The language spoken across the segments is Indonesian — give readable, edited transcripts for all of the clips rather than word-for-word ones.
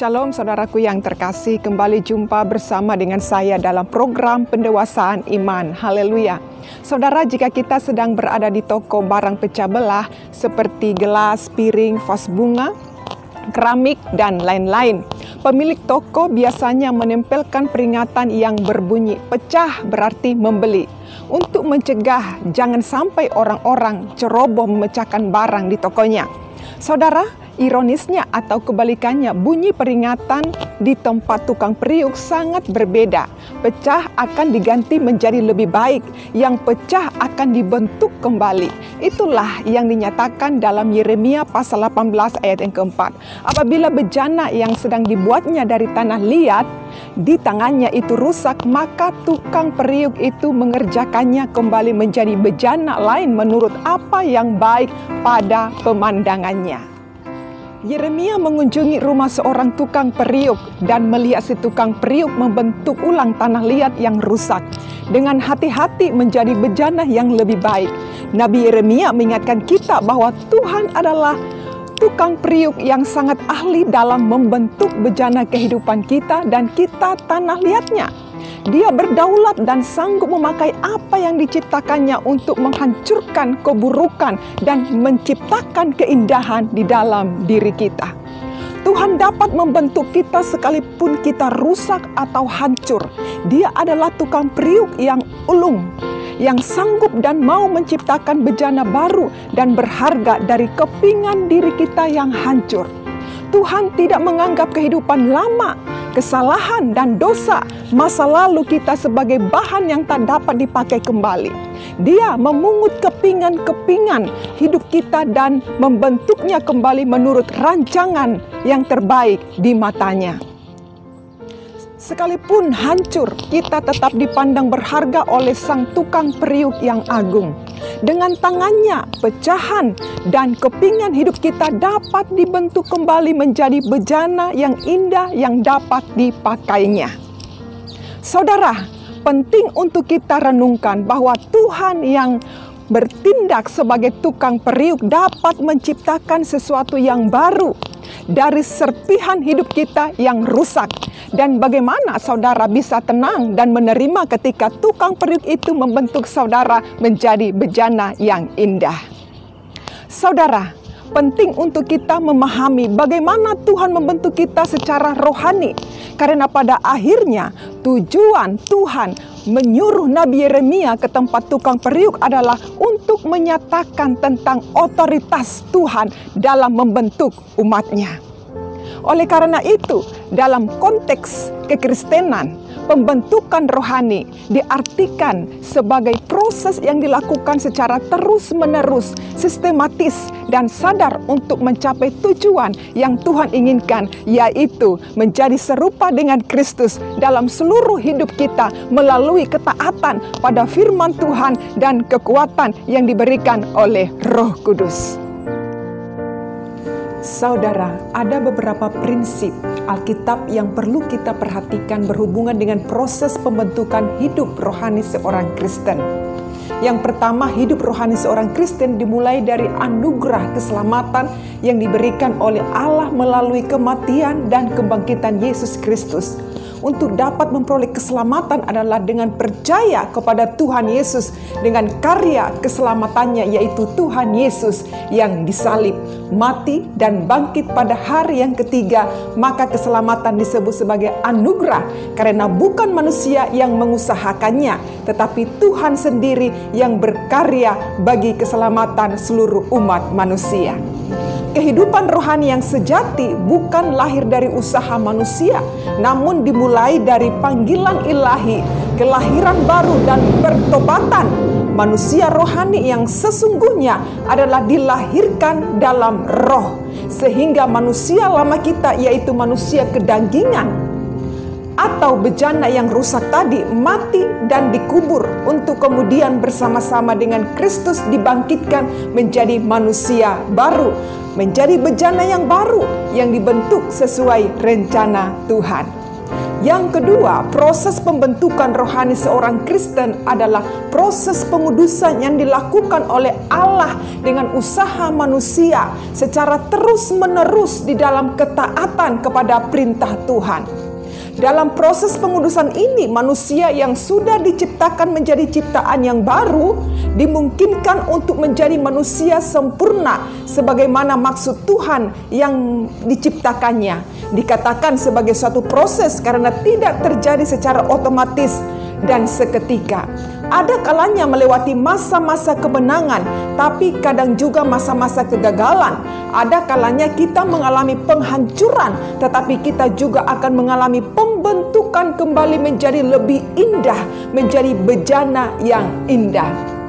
Shalom saudaraku yang terkasih, kembali jumpa bersama dengan saya dalam program pendewasaan iman. Haleluya. Saudara, jika kita sedang berada di toko barang pecah belah seperti gelas, piring, vas bunga, keramik, dan lain-lain, pemilik toko biasanya menempelkan peringatan yang berbunyi pecah berarti membeli, untuk mencegah jangan sampai orang-orang ceroboh memecahkan barang di tokonya. Saudara, ironisnya atau kebalikannya, bunyi peringatan di tempat tukang periuk sangat berbeda. Pecah akan diganti menjadi lebih baik, yang pecah akan dibentuk kembali. Itulah yang dinyatakan dalam Yeremia pasal 18 ayat yang keempat. Apabila bejana yang sedang dibuatnya dari tanah liat di tangannya itu rusak, maka tukang periuk itu mengerjakannya kembali menjadi bejana lain menurut apa yang baik pada pemandangannya. Yeremia mengunjungi rumah seorang tukang periuk dan melihat si tukang periuk membentuk ulang tanah liat yang rusak dengan hati-hati menjadi bejana yang lebih baik. Nabi Yeremia mengingatkan kita bahwa Tuhan adalah tukang periuk yang sangat ahli dalam membentuk bejana kehidupan kita dan kita tanah liatnya. Dia berdaulat dan sanggup memakai apa yang diciptakannya untuk menghancurkan keburukan dan menciptakan keindahan di dalam diri kita. Tuhan dapat membentuk kita sekalipun kita rusak atau hancur. Dia adalah tukang periuk yang ulung, yang sanggup dan mau menciptakan bejana baru dan berharga dari kepingan diri kita yang hancur. Tuhan tidak menganggap kehidupan lama, kesalahan dan dosa masa lalu kita sebagai bahan yang tak dapat dipakai kembali. Dia memungut kepingan-kepingan hidup kita dan membentuknya kembali menurut rancangan yang terbaik di matanya. Sekalipun hancur, kita tetap dipandang berharga oleh sang tukang periuk yang agung. Dengan tangannya, pecahan dan kepingan hidup kita dapat dibentuk kembali menjadi bejana yang indah yang dapat dipakainya. Saudara, penting untuk kita renungkan bahwa Tuhan yang bertindak sebagai tukang periuk dapat menciptakan sesuatu yang baru dari serpihan hidup kita yang rusak. Dan bagaimana saudara bisa tenang dan menerima ketika tukang periuk itu membentuk saudara menjadi bejana yang indah. Saudara, penting untuk kita memahami bagaimana Tuhan membentuk kita secara rohani. Karena pada akhirnya tujuan Tuhan menyuruh Nabi Yeremia ke tempat tukang periuk adalah untuk menyatakan tentang otoritas Tuhan dalam membentuk umatnya. Oleh karena itu, dalam konteks kekristenan, pembentukan rohani diartikan sebagai proses yang dilakukan secara terus-menerus, sistematis, dan sadar untuk mencapai tujuan yang Tuhan inginkan, yaitu menjadi serupa dengan Kristus dalam seluruh hidup kita melalui ketaatan pada firman Tuhan dan kekuatan yang diberikan oleh Roh Kudus. Saudara, ada beberapa prinsip Alkitab yang perlu kita perhatikan berhubungan dengan proses pembentukan hidup rohani seorang Kristen. Yang pertama, hidup rohani seorang Kristen dimulai dari anugerah keselamatan yang diberikan oleh Allah melalui kematian dan kebangkitan Yesus Kristus. Untuk dapat memperoleh keselamatan adalah dengan percaya kepada Tuhan Yesus dengan karya keselamatannya, yaitu Tuhan Yesus yang disalib, mati, dan bangkit pada hari yang ketiga. Maka keselamatan disebut sebagai anugerah karena bukan manusia yang mengusahakannya, tetapi Tuhan sendiri yang berkarya bagi keselamatan seluruh umat manusia. Kehidupan rohani yang sejati bukan lahir dari usaha manusia, namun dimulai dari panggilan ilahi, kelahiran baru dan pertobatan. Manusia rohani yang sesungguhnya adalah dilahirkan dalam roh, sehingga manusia lama kita, yaitu manusia kedagingan atau bejana yang rusak tadi, mati dan dikubur untuk kemudian bersama-sama dengan Kristus dibangkitkan menjadi manusia baru, menjadi bejana yang baru yang dibentuk sesuai rencana Tuhan. Yang kedua, proses pembentukan rohani seorang Kristen adalah proses pengudusan yang dilakukan oleh Allah dengan usaha manusia secara terus-menerus di dalam ketaatan kepada perintah Tuhan. Dalam proses pengudusan ini, manusia yang sudah diciptakan menjadi ciptaan yang baru dimungkinkan untuk menjadi manusia sempurna sebagaimana maksud Tuhan yang diciptakannya. Dikatakan sebagai suatu proses karena tidak terjadi secara otomatis dan seketika. Ada kalanya melewati masa-masa kemenangan, tapi kadang juga masa-masa kegagalan. Ada kalanya kita mengalami penghancuran, tetapi kita juga akan mengalami pembentukan kembali menjadi lebih indah, menjadi bejana yang indah.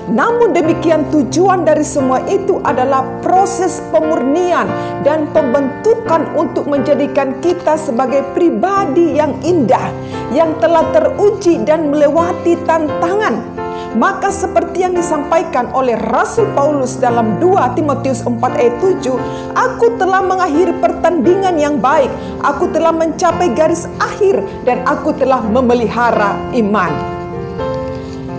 Namun demikian, tujuan dari semua itu adalah proses pemurnian dan pembentukan untuk menjadikan kita sebagai pribadi yang indah, yang telah teruji dan melewati tantangan. Maka seperti yang disampaikan oleh Rasul Paulus dalam 2 Timotius 4 ayat 7, aku telah mengakhiri pertandingan yang baik, aku telah mencapai garis akhir, dan aku telah memelihara iman.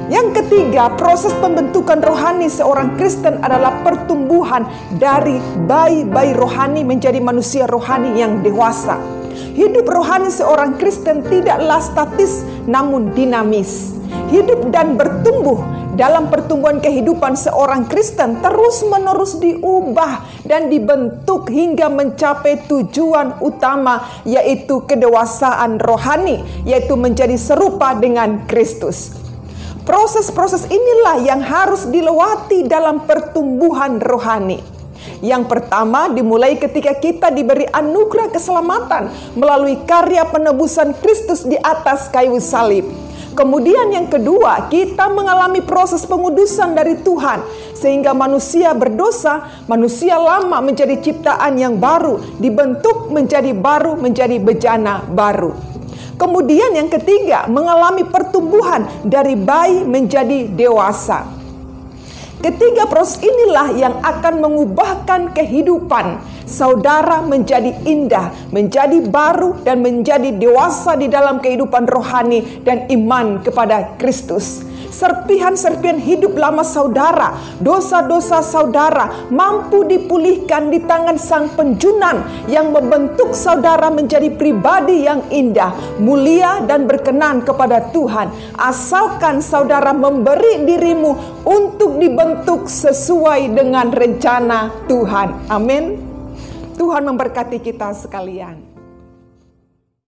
Yang ketiga, proses pembentukan rohani seorang Kristen adalah pertumbuhan dari bayi-bayi rohani menjadi manusia rohani yang dewasa. Hidup rohani seorang Kristen tidaklah statis, namun dinamis. Hidup dan bertumbuh. Dalam pertumbuhan kehidupan seorang Kristen terus-menerus diubah dan dibentuk hingga mencapai tujuan utama, yaitu kedewasaan rohani, yaitu menjadi serupa dengan Kristus. Proses-proses inilah yang harus dilewati dalam pertumbuhan rohani. Yang pertama dimulai ketika kita diberi anugerah keselamatan melalui karya penebusan Kristus di atas kayu salib. Kemudian yang kedua, kita mengalami proses pengudusan dari Tuhan sehingga manusia berdosa, manusia lama menjadi ciptaan yang baru, dibentuk menjadi baru, menjadi bejana baru. Kemudian yang ketiga, mengalami pertumbuhan dari bayi menjadi dewasa. Ketiga proses inilah yang akan mengubahkan kehidupan saudara menjadi indah, menjadi baru, dan menjadi dewasa di dalam kehidupan rohani dan iman kepada Kristus. Serpihan-serpihan hidup lama saudara, dosa-dosa saudara mampu dipulihkan di tangan Sang Penjunan yang membentuk saudara menjadi pribadi yang indah, mulia, dan berkenan kepada Tuhan. Asalkan saudara memberi dirimu untuk dibentuk sesuai dengan rencana Tuhan. Amin. Tuhan memberkati kita sekalian.